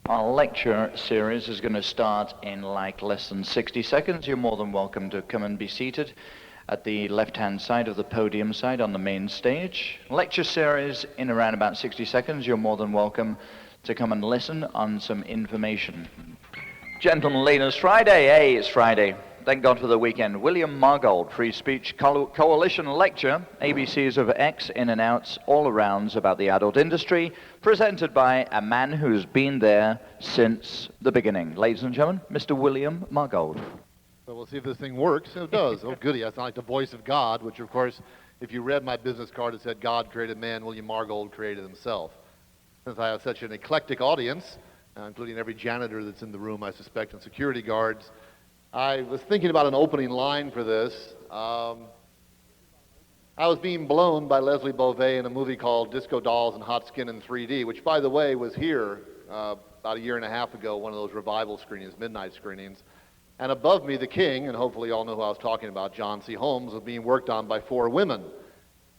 Our lecture series is going to start in like less than 60 seconds. You're more than welcome to come and be seated at the left-hand side of the podium side on the main stage. Lecture series in around about 60 seconds. You're more than welcome to come and listen on some information. Gentlemen, ladies, Friday. Hey, it's Friday. Thank God for the weekend. William Margold, Free Speech Coalition Lecture, ABCs of X, in and outs, all arounds about the adult industry, presented by a man who's been there since the beginning. Ladies and gentlemen, Mr. William Margold. So we'll see if this thing works. It does. Oh, goody. That's not like the voice of God, which, of course, if you read my business card, it said God created man, William Margold created himself. Since I have such an eclectic audience, including every janitor that's in the room, I suspect, and security guards, I was thinking about an opening line for this. I was being blown by Leslie Beauvais in a movie called Disco Dolls and Hot Skin in 3D, which, by the way, was here about a year and a half ago, one of those revival screenings, midnight screenings. And above me, the king, and hopefully you all know who I was talking about, John C. Holmes, was being worked on by 4 women.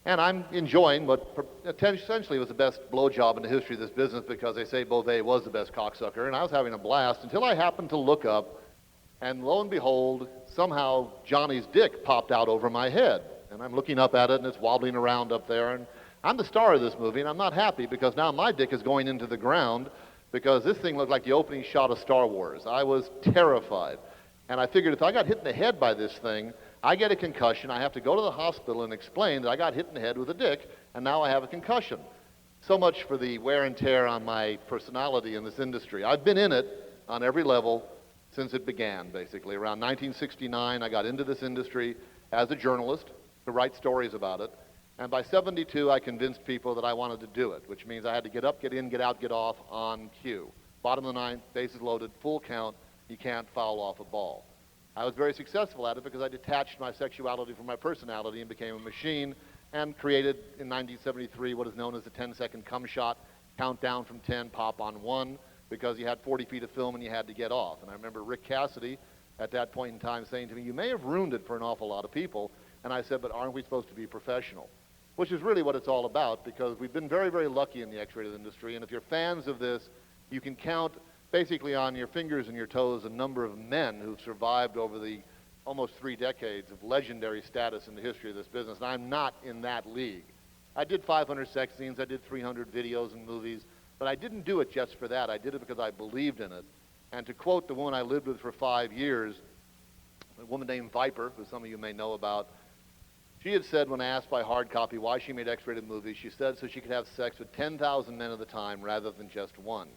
And I'm enjoying what essentially was the best blowjob in the history of this business, because they say Beauvais was the best cocksucker, and I was having a blast until I happened to look up, and lo and behold, somehow Johnny's dick popped out over my head. And I'm looking up at it, and it's wobbling around up there, and I'm the star of this movie, and I'm not happy, because now my dick is going into the ground, because this thing looked like the opening shot of Star Wars. I was terrified. And I figured if I got hit in the head by this thing, I get a concussion, I have to go to the hospital and explain that I got hit in the head with a dick, and now I have a concussion. So much for the wear and tear on my personality in this industry. I've been in it on every level since it began, basically. Around 1969, I got into this industry as a journalist to write stories about it. And by 72, I convinced people that I wanted to do it, which means I had to get up, get in, get out, get off on cue. Bottom of the ninth, bases loaded, full count, you can't foul off a ball. I was very successful at it because I detached my sexuality from my personality and became a machine, and created in 1973 what is known as the 10-second cum shot, count down from 10, pop on 1, because you had 40 feet of film and you had to get off. And I remember Rick Cassidy at that point in time saying to me, "You may have ruined it for an awful lot of people." And I said, "But aren't we supposed to be professional?" Which is really what it's all about, because we've been very, very lucky in the X-rated industry. And if you're fans of this, you can count basically on your fingers and your toes a number of men who've survived over the almost 3 decades of legendary status in the history of this business. And I'm not in that league. I did 500 sex scenes, I did 300 videos and movies, but I didn't do it just for that. I did it because I believed in it. And to quote the woman I lived with for 5 years, a woman named Viper, who some of you may know about, she had said when asked by Hard Copy why she made X-rated movies, she said so she could have sex with 10,000 men at a time rather than just one.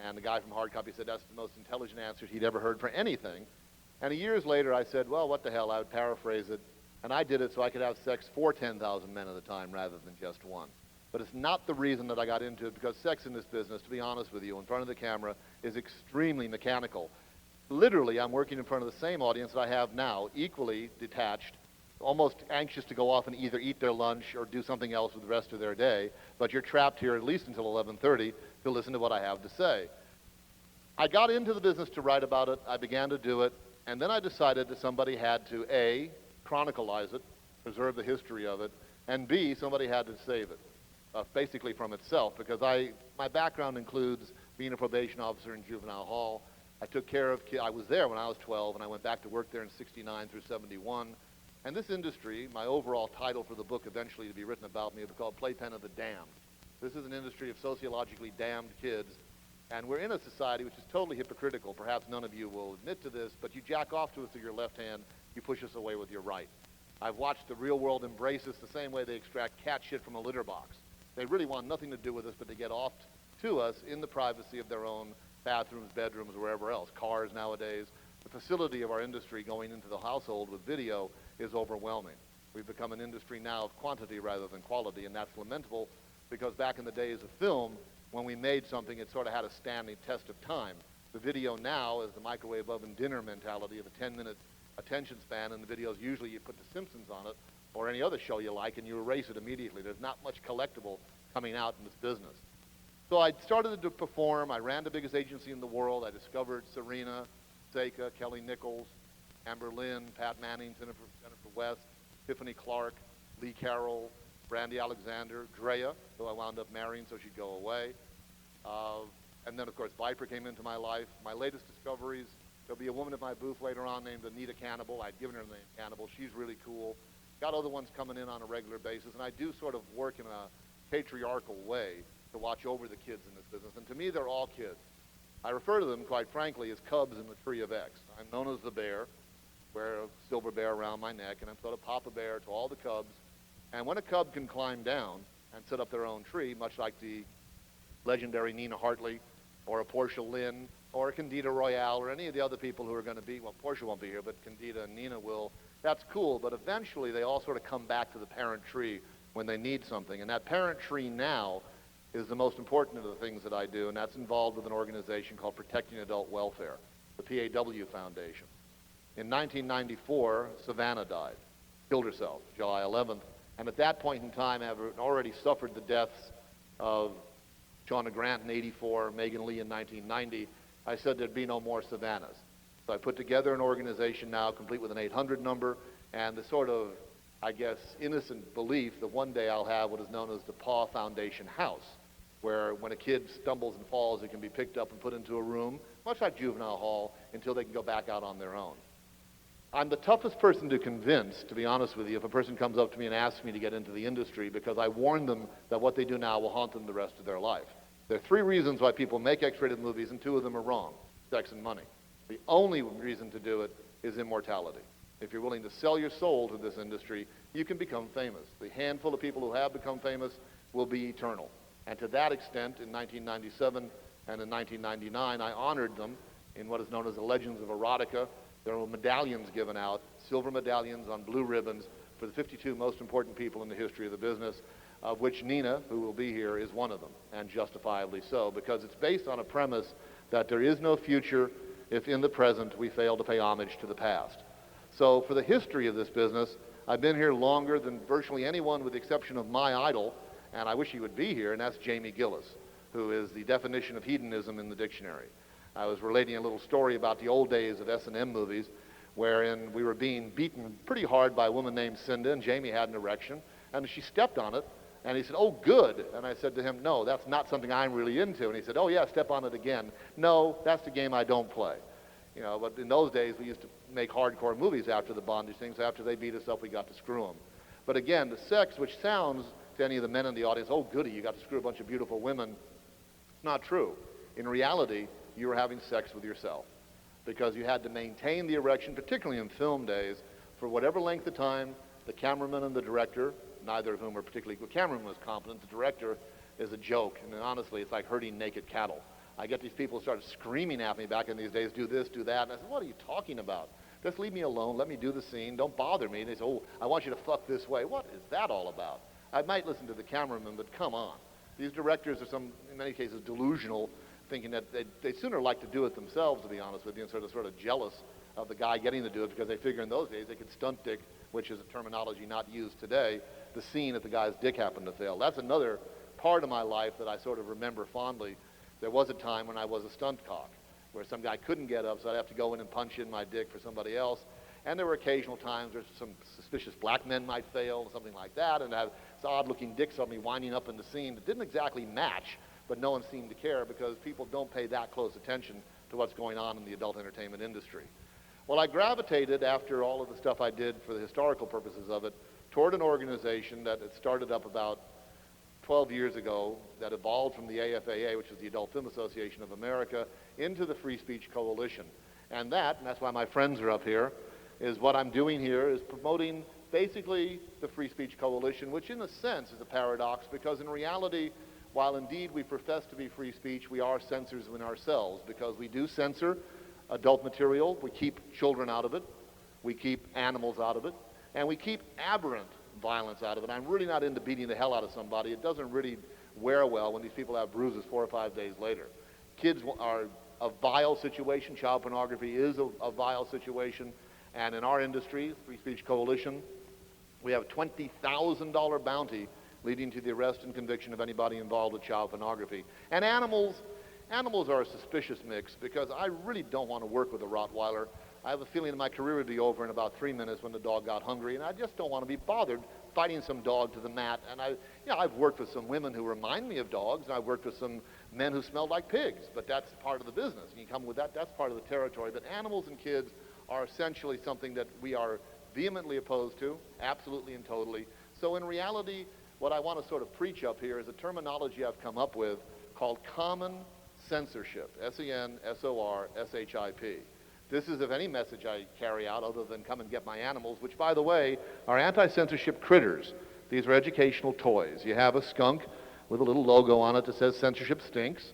And the guy from Hard Copy said that's the most intelligent answer he'd ever heard for anything. And years later I said, well, what the hell, I would paraphrase it, and I did it so I could have sex for 10,000 men at a time rather than just one. But it's not the reason that I got into it, because sex in this business, to be honest with you, in front of the camera, is extremely mechanical. Literally, I'm working in front of the same audience that I have now, equally detached, almost anxious to go off and either eat their lunch or do something else with the rest of their day, but you're trapped here at least until 11:30 to listen to what I have to say. I got into the business to write about it, I began to do it, and then I decided that somebody had to, A, chronicleize it, preserve the history of it, and B, somebody had to save it, basically from itself, because my background includes being a probation officer in juvenile hall. I took care of kids. I was there when I was 12, and I went back to work there in 69 through 71. And this industry, my overall title for the book eventually to be written about me, is called Playpen of the Damned. This is an industry of sociologically damned kids, and we're in a society which is totally hypocritical. Perhaps none of you will admit to this, but you jack off to us with your left hand, you push us away with your right. I've watched the real world embrace us the same way they extract cat shit from a litter box. They really want nothing to do with us but to get off to us in the privacy of their own bathrooms, bedrooms, wherever else. Cars nowadays. The facility of our industry going into the household with video is overwhelming. We've become an industry now of quantity rather than quality, and that's lamentable, because back in the days of film, when we made something, it sort of had a standing test of time. The video now is the microwave oven dinner mentality of a 10-minute attention span, and the videos usually you put The Simpsons on it or any other show you like and you erase it immediately. There's not much collectible coming out in this business. So I started to perform. I ran the biggest agency in the world. I discovered Serena, Seika, Kelly Nichols, Amber Lynn, Pat Manning, Jennifer West, Tiffany Clark, Lee Carroll, Brandy Alexander, Drea, who I wound up marrying so she'd go away. And then, of course, Viper came into my life. My latest discoveries, there'll be a woman at my booth later on named Anita Cannibal. I'd given her the name Cannibal. She's really cool. Got other ones coming in on a regular basis, and I do sort of work in a patriarchal way to watch over the kids in this business. And to me, they're all kids. I refer to them, quite frankly, as cubs in the tree of X. I'm known as the bear, wear a silver bear around my neck, and I'm sort of Papa Bear to all the cubs. And when a cub can climb down and set up their own tree, much like the legendary Nina Hartley, or a Portia Lynn, or a Candida Royale, or any of the other people who are going to be, well, Portia won't be here, but Candida and Nina will, that's cool, but eventually they all sort of come back to the parent tree when they need something. And that parent tree now is the most important of the things that I do, and that's involved with an organization called Protecting Adult Welfare, the PAW Foundation. In 1994, Savannah died, killed herself, July 11th, and at that point in time, having already suffered the deaths of Shauna Grant in 84, Megan Lee in 1990, I said there'd be no more Savannahs. So I put together an organization now, complete with an 800 number, and the sort of, I guess, innocent belief that one day I'll have what is known as the Paw Foundation House, where when a kid stumbles and falls, it can be picked up and put into a room, much like juvenile hall, until they can go back out on their own. I'm the toughest person to convince, to be honest with you, if a person comes up to me and asks me to get into the industry, because I warn them that what they do now will haunt them the rest of their life. There are 3 reasons why people make X-rated movies, and 2 of them are wrong: sex and money. The only reason to do it is immortality. If you're willing to sell your soul to this industry, you can become famous. The handful of people who have become famous will be eternal. And to that extent, in 1997 and in 1999, I honored them in what is known as the Legends of Erotica. There were medallions given out, silver medallions on blue ribbons, for the 52 most important people in the history of the business, of which Nina, who will be here, is one of them, and justifiably so, because it's based on a premise that there is no future if in the present we fail to pay homage to the past. So for the history of this business, I've been here longer than virtually anyone with the exception of my idol, and I wish he would be here, and that's Jamie Gillis, who is the definition of hedonism in the dictionary. I was relating a little story about the old days of S&M movies, wherein we were being beaten pretty hard by a woman named Cinda, and Jamie had an erection, and she stepped on it, and he said, "Oh, good." And I said to him, "No, that's not something I'm really into." And he said, "Oh, yeah, step on it again." "No, that's the game I don't play." You know, but in those days, we used to make hardcore movies after the bondage things. After they beat us up, we got to screw them. But again, the sex, which sounds to any of the men in the audience, "Oh, goody, you got to screw a bunch of beautiful women," it's not true. In reality, you were having sex with yourself, because you had to maintain the erection, particularly in film days, for whatever length of time. The cameraman and the director, neither of whom are particularly good. The cameraman was competent. The director is a joke, and honestly, it's like herding naked cattle. I get these people who started screaming at me back in these days, "Do this, do that," and I said, "What are you talking about? Just leave me alone. Let me do the scene. Don't bother me." And they say, "Oh, I want you to fuck this way." What is that all about? I might listen to the cameraman, but come on. These directors are in many cases, delusional, thinking that they'd sooner like to do it themselves, to be honest with you, and sort of jealous of the guy getting to do it, because they figure in those days they could stunt dick, which is a terminology not used today, the scene if the guy's dick happened to fail. That's another part of my life that I sort of remember fondly. There was a time when I was a stunt cock, where some guy couldn't get up, so I'd have to go in and punch in my dick for somebody else. And there were occasional times where some suspicious black men might fail, something like that, and have this odd-looking dick suddenly winding up in the scene that didn't exactly match, but no one seemed to care, because people don't pay that close attention to what's going on in the adult entertainment industry. Well, I gravitated, after all of the stuff I did for the historical purposes of it, toward an organization that had started up about 12 years ago, that evolved from the AFAA, which is the Adult Film Association of America, into the Free Speech Coalition. And that's why my friends are up here, is what I'm doing here is promoting basically the Free Speech Coalition, which in a sense is a paradox, because in reality, while indeed we profess to be free speech, we are censors in ourselves, because we do censor adult material, we keep children out of it, we keep animals out of it, and we keep aberrant violence out of it. I'm really not into beating the hell out of somebody. It doesn't really wear well when these people have bruises 4 or 5 days later. Kids are a vile situation. Child pornography is a vile situation. And in our industry, Free Speech Coalition, we have a $20,000 bounty leading to the arrest and conviction of anybody involved with child pornography. And animals are a suspicious mix, because I really don't want to work with a Rottweiler. I have a feeling that my career would be over in about 3 minutes when the dog got hungry, and I just don't want to be bothered fighting some dog to the mat. And I've worked with some women who remind me of dogs, and I've worked with some men who smelled like pigs, but that's part of the business. And you come with that, that's part of the territory. But animals and kids are essentially something that we are vehemently opposed to, absolutely and totally. So in reality, what I want to sort of preach up here is a terminology I've come up with called common censorship, Sensorship. This is, if any message I carry out other than come and get my animals, which, by the way, are anti-censorship critters. These are educational toys. You have a skunk with a little logo on it that says censorship stinks.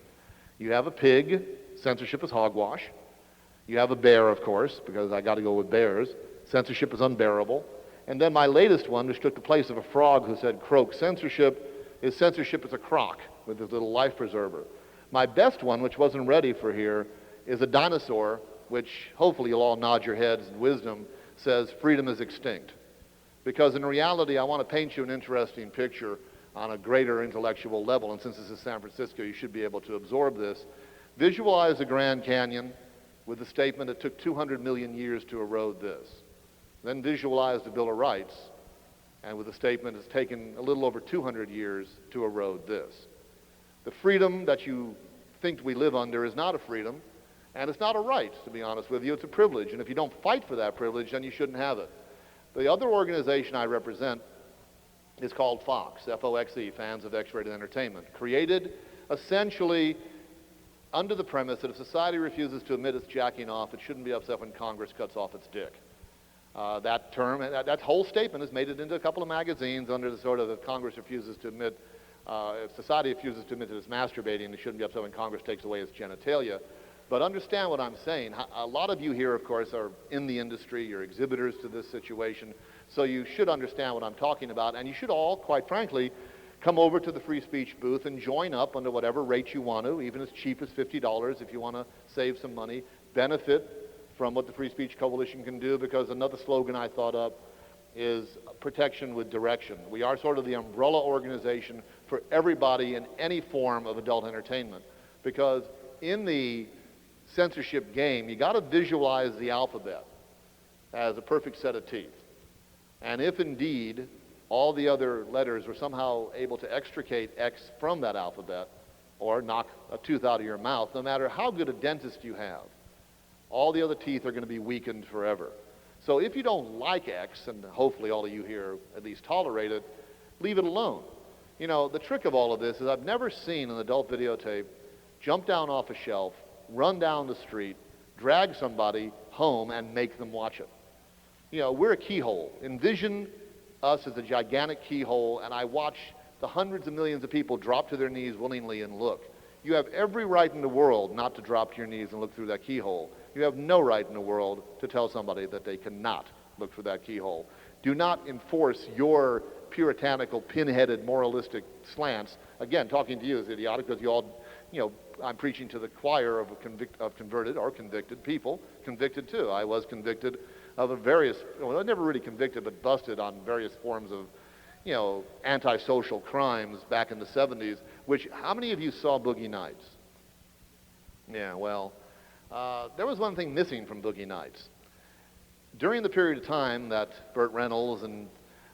You have a pig, censorship is hogwash. You have a bear, of course, because I got to go with bears. Censorship is unbearable. And then my latest one, which took the place of a frog who said croak, censorship is a croc with his little life preserver. My best one, which wasn't ready for here, is a dinosaur, which hopefully you'll all nod your heads in wisdom, says freedom is extinct. Because in reality, I want to paint you an interesting picture on a greater intellectual level, and since this is San Francisco, you should be able to absorb this. Visualize the Grand Canyon with the statement it took 200 million years to erode this. Then visualize the Bill of Rights, and with the statement it's taken a little over 200 years to erode this. The freedom that you think we live under is not a freedom, and it's not a right, to be honest with you. It's a privilege, and if you don't fight for that privilege, then you shouldn't have it. The other organization I represent is called FOXE, F-O-X-E, Fans of X-Rated Entertainment, created essentially under the premise that if society refuses to admit it's jacking off, it shouldn't be upset when Congress cuts off its dick. That term, that whole statement has made it into a couple of magazines under the sort of if Congress refuses to admit, if society refuses to admit that it's masturbating, it shouldn't be upset when Congress takes away its genitalia. But understand what I'm saying. A lot of you here, of course, are in the industry. You're exhibitors to this situation. So you should understand what I'm talking about. And you should all, quite frankly, come over to the free speech booth and join up under whatever rate you want to, even as cheap as $50 if you want to save some money, benefit from what the Free Speech Coalition can do, because another slogan I thought up is protection with direction. We are sort of the umbrella organization for everybody in any form of adult entertainment, because in the censorship game, you got to visualize the alphabet as a perfect set of teeth. And if indeed all the other letters were somehow able to extricate X from that alphabet or knock a tooth out of your mouth, no matter how good a dentist you have, all the other teeth are going to be weakened forever. So if you don't like X, and hopefully all of you here at least tolerate it, leave it alone. You know, the trick of all of this is I've never seen an adult videotape jump down off a shelf, run down the street, drag somebody home, and make them watch it. You know, we're a keyhole. Envision us as a gigantic keyhole, and I watch the hundreds of millions of people drop to their knees willingly and look. You have every right in the world not to drop to your knees and look through that keyhole. You have no right in the world to tell somebody that they cannot look through that keyhole. Do not enforce your puritanical, pin-headed, moralistic slants. Again, talking to you is idiotic because you all, you know, I'm preaching to the choir of converted or convicted people, convicted too. I was convicted of well, I never really convicted, but busted on various forms of, you know, antisocial crimes back in the 70s, which, how many of you saw Boogie Nights? Yeah, well, there was one thing missing from Boogie Nights. During the period of time that Burt Reynolds and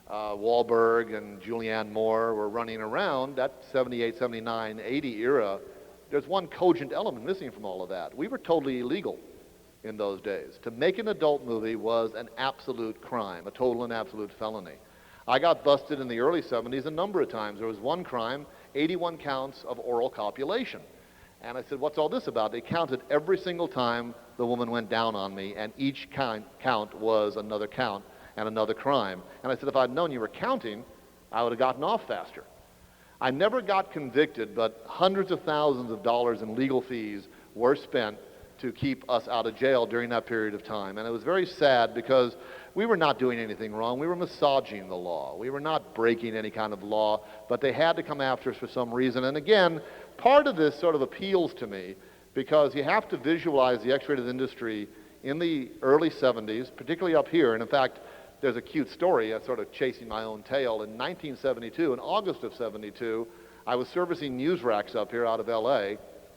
Wahlberg and Julianne Moore were running around, that 78, 79, 80 era, there's one cogent element missing from all of that. We were totally illegal in those days. To make an adult movie was an absolute crime, a total and absolute felony. I got busted in the early 70s a number of times. There was one crime, 81 counts of oral copulation. And I said, what's all this about? They counted every single time the woman went down on me, and each count was another count and another crime. And I said, if I'd known you were counting, I would have gotten off faster. I never got convicted, but hundreds of thousands of dollars in legal fees were spent to keep us out of jail during that period of time. And it was very sad because we were not doing anything wrong. We were massaging the law. We were not breaking any kind of law, but they had to come after us for some reason. And again, part of this sort of appeals to me because you have to visualize the X-rated industry in the early 70s, particularly up here. And in fact, there's a cute story, sort of chasing my own tail. In 1972, in August of 72, I was servicing news racks up here out of LA,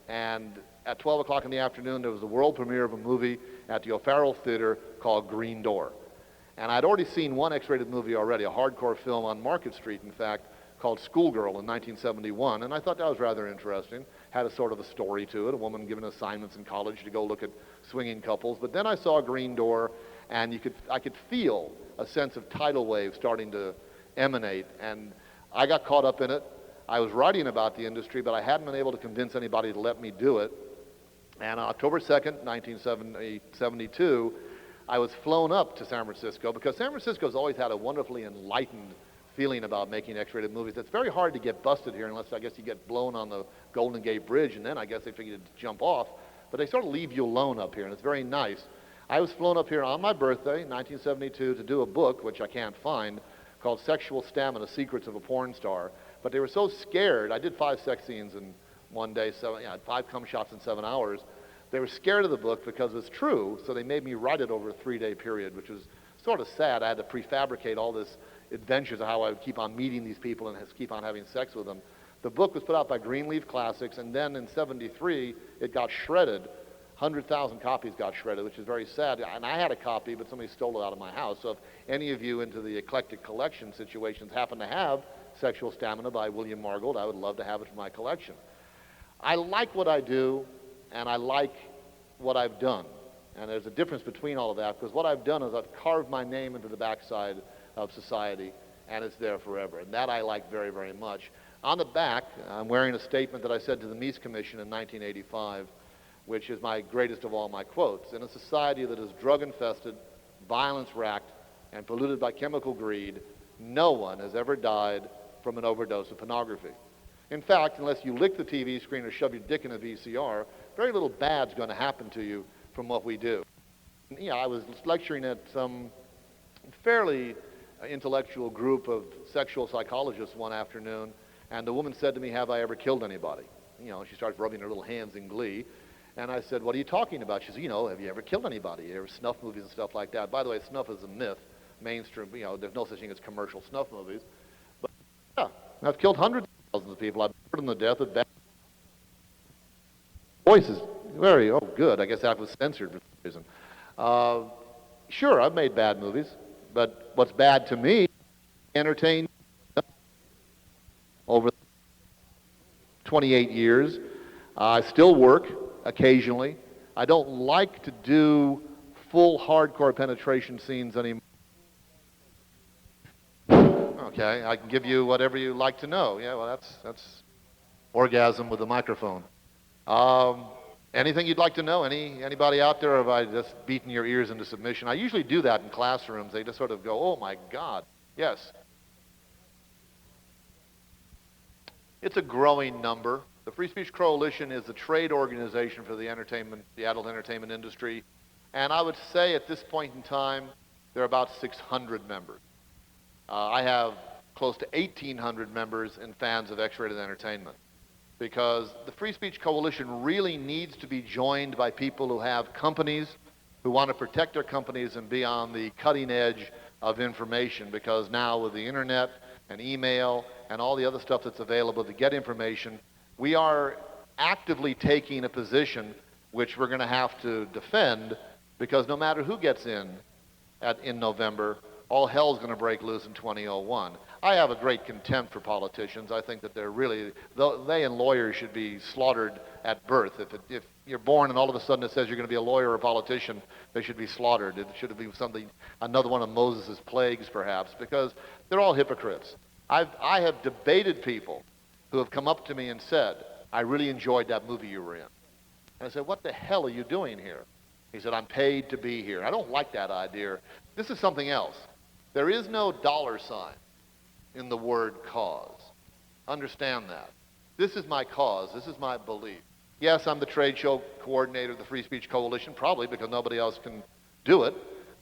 and at 12 o'clock in the afternoon, there was the world premiere of a movie at the O'Farrell Theater called Green Door. And I'd already seen one X-rated movie already, a hardcore film on Market Street, in fact, called Schoolgirl in 1971, and I thought that was rather interesting. had a sort of a story to it, a woman given assignments in college to go look at swinging couples. But then I saw Green Door, and I could feel a sense of tidal wave starting to emanate, and I got caught up in it. I was writing about the industry, but I hadn't been able to convince anybody to let me do it. And on October 2nd, 1972, I was flown up to San Francisco, because San Francisco's always had a wonderfully enlightened feeling about making X-rated movies. It's very hard to get busted here unless, I guess, you get blown on the Golden Gate Bridge, and then I guess they figure to jump off. But they sort of leave you alone up here, and it's very nice. I was flown up here on my birthday, 1972, to do a book, which I can't find, called Sexual Stamina, Secrets of a Porn Star. But they were so scared. I did 5 sex scenes in one day, 5 cum shots in 7 hours. They were scared of the book because it's true, so they made me write it over a 3-day period, which was sort of sad. I had to prefabricate all this adventures of how I would keep on meeting these people and keep on having sex with them. The book was put out by Greenleaf Classics, and then in 73, it got shredded. 100,000 copies got shredded, which is very sad. And I had a copy, but somebody stole it out of my house. So if any of you into the eclectic collection situations happen to have Sexual Stamina by William Margold, I would love to have it for my collection. I like what I do, and I like what I've done. And there's a difference between all of that, because what I've done is I've carved my name into the backside of society, and it's there forever. And that I like very, very much. On the back, I'm wearing a statement that I said to the Mies Commission in 1985, which is my greatest of all my quotes. In a society that is drug-infested, violence-racked, and polluted by chemical greed, no one has ever died from an overdose of pornography. In fact, unless you lick the TV screen or shove your dick in a VCR, very little bad's going to happen to you from what we do. I was lecturing at some fairly intellectual group of sexual psychologists one afternoon, and the woman said to me, "Have I ever killed anybody?" She starts rubbing her little hands in glee. And I said, "What are you talking about?" She said, "Have you ever killed anybody? You ever snuff movies and stuff like that?" By the way, snuff is a myth. Mainstream, there's no such thing as commercial snuff movies. But yeah, I've killed hundreds of thousands of people. I've burned them to death with bad voices. Good. I guess that was censored for some reason. Sure, I've made bad movies, but what's bad to me, entertained over 28 years. I still work occasionally. I don't like to do full hardcore penetration scenes anymore. Okay, I can give you whatever you like to know. Yeah, well, that's orgasm with a microphone. Anything you'd like to know? Anybody out there, or have I just beaten your ears into submission? I usually do that in classrooms. They just sort of go, "Oh my God." Yes. It's a growing number. The Free Speech Coalition is a trade organization for the adult entertainment industry, and I would say at this point in time, there are about 600 members. I have close to 1,800 members and fans of X-rated entertainment, because the Free Speech Coalition really needs to be joined by people who have companies, who want to protect their companies and be on the cutting edge of information, because now with the internet and email and all the other stuff that's available to get information, we are actively taking a position which we're going to have to defend, because no matter who gets in November, all hell's going to break loose in 2001. I have a great contempt for politicians. I think that they and lawyers should be slaughtered at birth. If you're born and all of a sudden it says you're going to be a lawyer or a politician, they should be slaughtered. It should be another one of Moses' plagues, perhaps, because they're all hypocrites. I have debated people who have come up to me and said, "I really enjoyed that movie you were in." And I said, "What the hell are you doing here?" He said, "I'm paid to be here." I don't like that idea. This is something else. There is no dollar sign in the word cause. Understand that. This is my cause. This is my belief. Yes, I'm the trade show coordinator of the Free Speech Coalition, probably because nobody else can do it,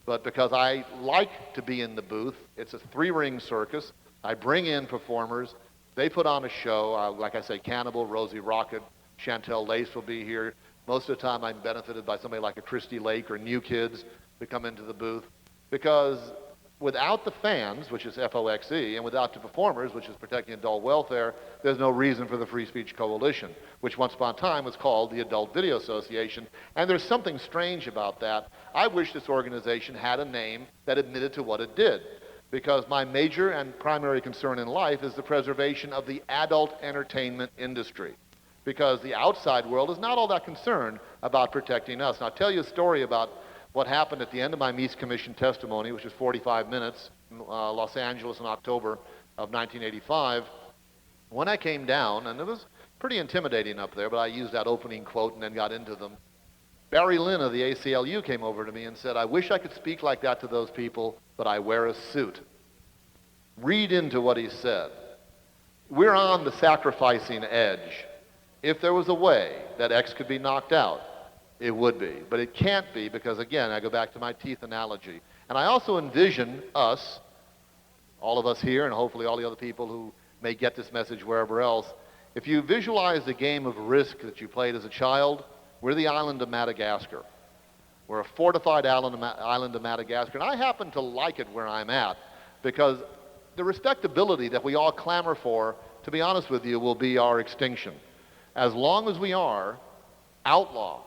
but because I like to be in the booth. It's a 3-ring circus. I bring in performers. They put on a show. Like I say, Cannibal, Rosie Rocket, Chantel Lace will be here. Most of the time I'm benefited by somebody like a Christy Lake or New Kids to come into the booth, because without the fans, which is FOXE, and without the performers, which is protecting adult welfare, there's no reason for the Free Speech Coalition, which once upon a time was called the Adult Video Association. And there's something strange about that. I wish this organization had a name that admitted to what it did, because my major and primary concern in life is the preservation of the adult entertainment industry. because the outside world is not all that concerned about protecting us. And I'll tell you a story about what happened at the end of my Meese Commission testimony, which was 45 minutes, in Los Angeles in October of 1985. When I came down, and it was pretty intimidating up there, but I used that opening quote and then got into them. Barry Lynn of the ACLU came over to me and said, "I wish I could speak like that to those people, but I wear a suit." Read into what he said. We're on the sacrificing edge. If there was a way that X could be knocked out, it would be. But it can't be because, again, I go back to my teeth analogy. And I also envision us, all of us here, and hopefully all the other people who may get this message wherever else, if you visualize the game of Risk that you played as a child, we're the island of Madagascar. We're a fortified island of Madagascar. And I happen to like it where I'm at because the respectability that we all clamor for, to be honest with you, will be our extinction. As long as we are outlaw,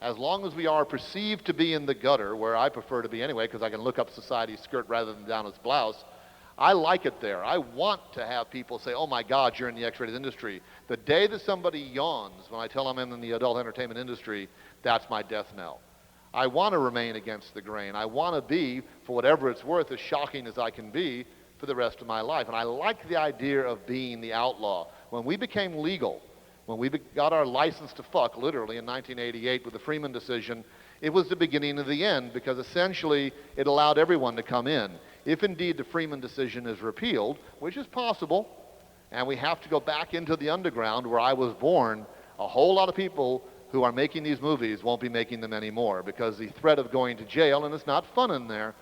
as long as we are perceived to be in the gutter, where I prefer to be anyway because I can look up society's skirt rather than down its blouse, I like it there. I want to have people say, "Oh my God, you're in the X-rated industry." The day that somebody yawns when I tell them I'm in the adult entertainment industry, that's my death knell. I want to remain against the grain. I want to be, for whatever it's worth, as shocking as I can be for the rest of my life. And I like the idea of being the outlaw. When we became legal, when we got our license to fuck, literally in 1988 with the Freeman decision, it was the beginning of the end because essentially it allowed everyone to come in. If indeed the Freeman decision is repealed, which is possible, and we have to go back into the underground where I was born, a whole lot of people who are making these movies won't be making them anymore because the threat of going to jail, and it's not fun in there,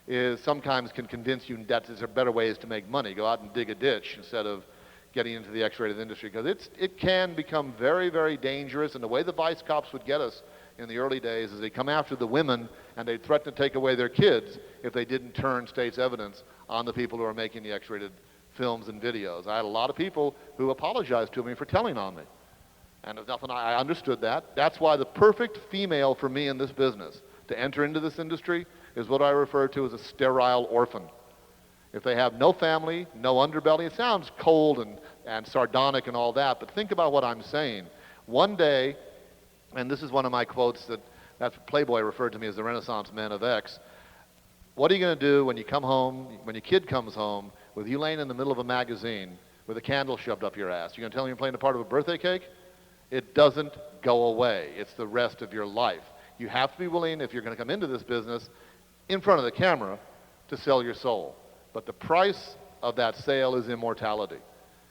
is sometimes can convince you that there are better ways to make money. Go out and dig a ditch instead of getting into the X-rated industry because it can become very, very dangerous. And the way the vice cops would get us in the early days is they come after the women and they threaten to take away their kids if they didn't turn state's evidence on the people who are making the X-rated films and videos. I had a lot of people who apologized to me for telling on me. And there's nothing, I understood that. That's why the perfect female for me in this business to enter into this industry is what I refer to as a sterile orphan. If they have no family, no underbelly, it sounds cold and sardonic and all that, but think about what I'm saying. One day, and this is one of my quotes that's Playboy referred to me as the Renaissance man of X. What are you going to do when you come home, when your kid comes home, with you laying in the middle of a magazine with a candle shoved up your ass? You're going to tell him you're playing a part of a birthday cake? It doesn't go away. It's the rest of your life. You have to be willing, if you're going to come into this business, in front of the camera, to sell your soul. But the price of that sale is immortality.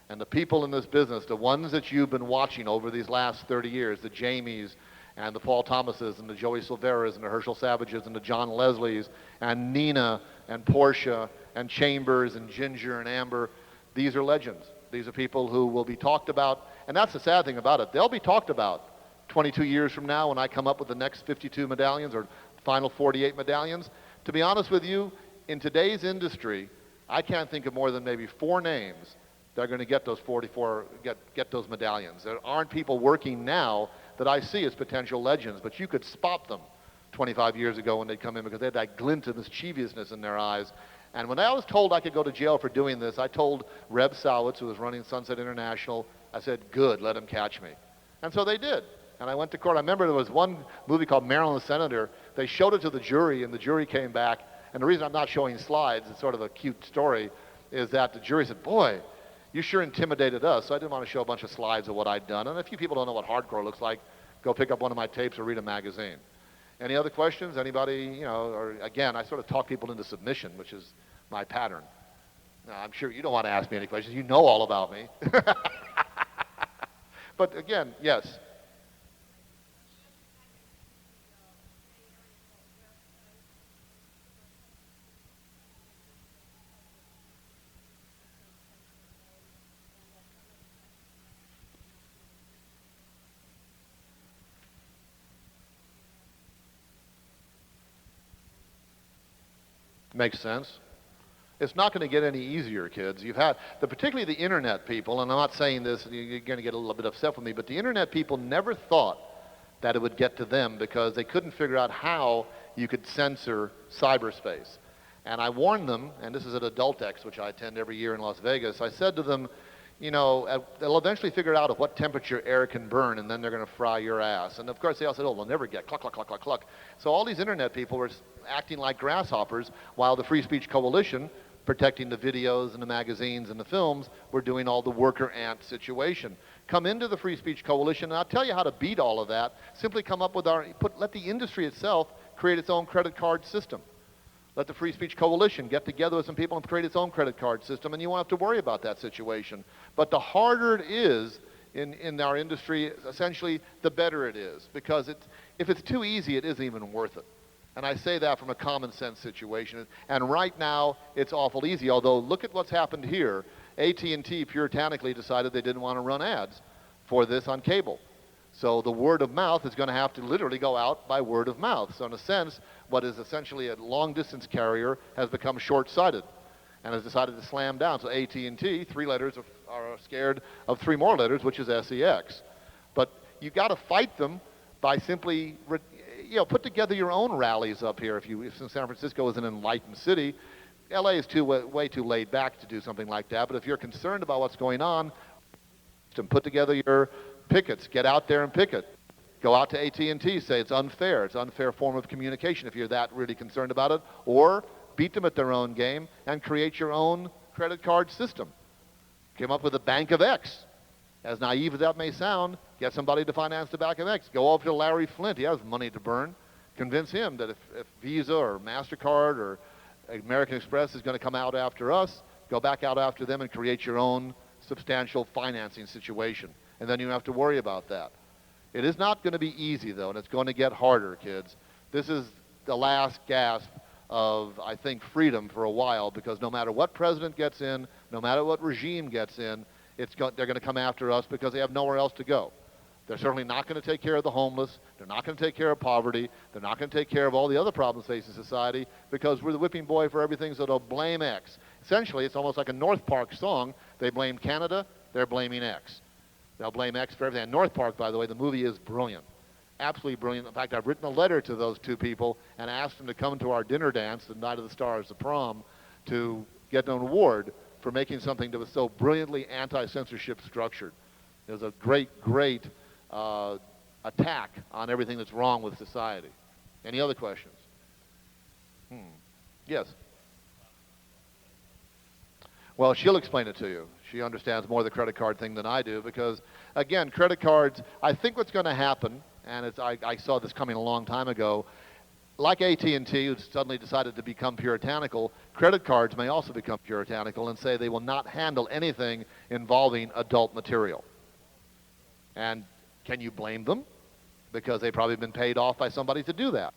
And the people in this business, the ones that you've been watching over these last 30 years, the Jamies and the Paul Thomases and the Joey Silveras and the Herschel Savages and the John Leslies and Nina and Portia and Chambers and Ginger and Amber, these are legends. These are people who will be talked about. And that's the sad thing about it. They'll be talked about 22 years from now when I come up with the next 52 medallions or final 48 medallions. To be honest with you, in today's industry, I can't think of more than maybe 4 names that are going to get those 44, get those medallions. There aren't people working now that I see as potential legends, but you could spot them 25 years ago when they'd come in because they had that glint of mischievousness in their eyes. And when I was told I could go to jail for doing this, I told Reb Sowitz, who was running Sunset International, I said, "Good, let him catch me." And so they did. And I went to court. I remember there was one movie called Maryland Senator. They showed it to the jury, and the jury came back. And the reason I'm not showing slides, it's sort of a cute story, is that the jury said, "Boy, you sure intimidated us." So I didn't want to show a bunch of slides of what I'd done. And if you people don't know what hardcore looks like, go pick up one of my tapes or read a magazine. Any other questions? Anybody, or again, I sort of talk people into submission, which is my pattern. Now, I'm sure you don't want to ask me any questions. You know all about me. But again, yes. Makes sense. It's not going to get any easier, kids. You've had, particularly the internet people, and I'm not saying this, you're going to get a little bit upset with me, but the internet people never thought that it would get to them because they couldn't figure out how you could censor cyberspace. And I warned them, and this is at Adultex, which I attend every year in Las Vegas, I said to them, they'll eventually figure out at what temperature air can burn, and then they're going to fry your ass. And of course, they all said, oh, they'll never get cluck, cluck, cluck, cluck, cluck. So all these internet people were acting like grasshoppers, while the Free Speech Coalition, protecting the videos and the magazines and the films, were doing all the worker ant situation. Come into the Free Speech Coalition, and I'll tell you how to beat all of that. Simply come up with let the industry itself create its own credit card system. Let the Free Speech Coalition get together with some people and create its own credit card system, and you won't have to worry about that situation. But the harder it is in our industry, essentially, the better it is. Because if it's too easy, it isn't even worth it. And I say that from a common sense situation. And right now, it's awful easy. Although, look at what's happened here. AT&T puritanically decided they didn't want to run ads for this on cable. So the word of mouth is going to have to literally go out by word of mouth. So in a sense, what is essentially a long-distance carrier has become short-sighted and has decided to slam down. So AT&T, 3 letters, are scared of 3 more letters, which is SEX. But you've got to fight them by simply, put together your own rallies up here. If San Francisco is an enlightened city, LA is way too laid back to do something like that. But if you're concerned about what's going on, put together your pickets. Get out there and picket. Go out to AT&T, say it's unfair. It's an unfair form of communication if you're that really concerned about it. Or beat them at their own game and create your own credit card system. Come up with a Bank of X. As naive as that may sound, get somebody to finance the Bank of X. Go over to Larry Flint. He has money to burn. Convince him that if Visa or MasterCard or American Express is going to come out after us, go back out after them and create your own substantial financing situation. And then you don't have to worry about that. It is not going to be easy, though, and it's going to get harder, kids. This is the last gasp of, I think, freedom for a while, because no matter what president gets in, no matter what regime gets in, they're going to come after us because they have nowhere else to go. They're certainly not going to take care of the homeless. They're not going to take care of poverty. They're not going to take care of all the other problems facing society, because we're the whipping boy for everything, so they'll blame X. Essentially, it's almost like a North Park song. They blame Canada. They're blaming X. They'll blame X for everything. And North Park, by the way, the movie is brilliant. Absolutely brilliant. In fact, I've written a letter to those 2 people and asked them to come to our dinner dance, the Night of the Stars, the prom, to get an award for making something that was so brilliantly anti-censorship structured. It was a great attack on everything that's wrong with society. Any other questions? Yes? Well, she'll explain it to you. She understands more of the credit card thing than I do, because, again, credit cards, I think what's going to happen, and I saw this coming a long time ago, like AT&T, who suddenly decided to become puritanical, credit cards may also become puritanical and say they will not handle anything involving adult material. And can you blame them? Because they've probably been paid off by somebody to do that.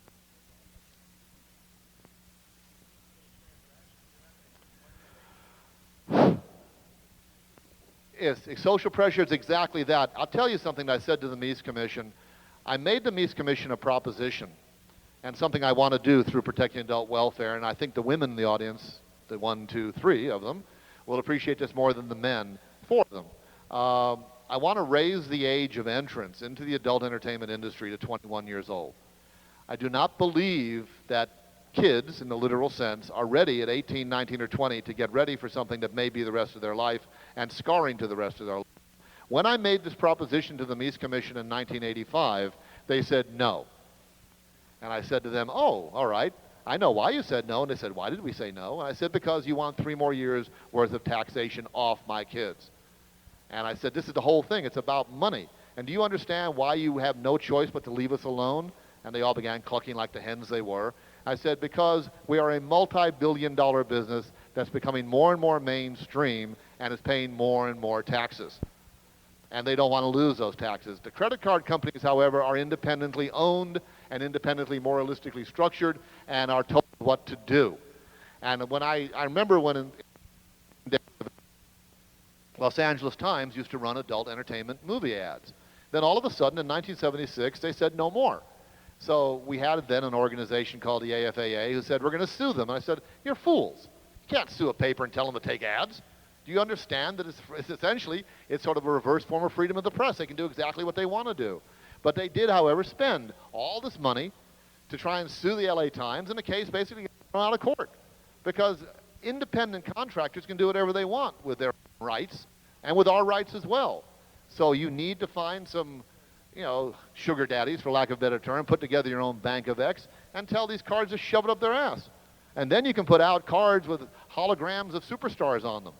Yes, social pressure is exactly that. I'll tell you something that I said to the Meese Commission. I made the Meese Commission a proposition, and something I want to do through protecting adult welfare, and I think the women in the audience, the 1, 2, 3 of them, will appreciate this more than the men. 4 of them. I want to raise the age of entrance into the adult entertainment industry to 21 years old. I do not believe that kids, in the literal sense, are ready at 18, 19, or 20 to get ready for something that may be the rest of their life and scarring to the rest of their life. When I made this proposition to the Meese Commission in 1985, they said no. And I said to them, oh, all right, I know why you said no. And they said, why did we say no? And I said, because you want 3 more years worth of taxation off my kids. And I said, this is the whole thing. It's about money. And do you understand why you have no choice but to leave us alone? And they all began clucking like the hens they were. I said, because we are a multi-billion-dollar business that's becoming more and more mainstream and is paying more and more taxes. And they don't want to lose those taxes. The credit card companies, however, are independently owned and independently moralistically structured and are told what to do. And when I remember when Los Angeles Times used to run adult entertainment movie ads. Then all of a sudden in 1976, they said no more. So we had then an organization called the AFAA who said, we're going to sue them. And I said, you're fools. You can't sue a paper and tell them to take ads. Do you understand that it's essentially, it's sort of a reverse form of freedom of the press. They can do exactly what they want to do. But they did, however, spend all this money to try and sue the LA Times, and the case basically got thrown out of court. Because independent contractors can do whatever they want with their rights. and with our rights as well. So you need to find some, sugar daddies, for lack of a better term, put together your own bank of X, and tell these cards to shove it up their ass. And then you can put out cards with holograms of superstars on them.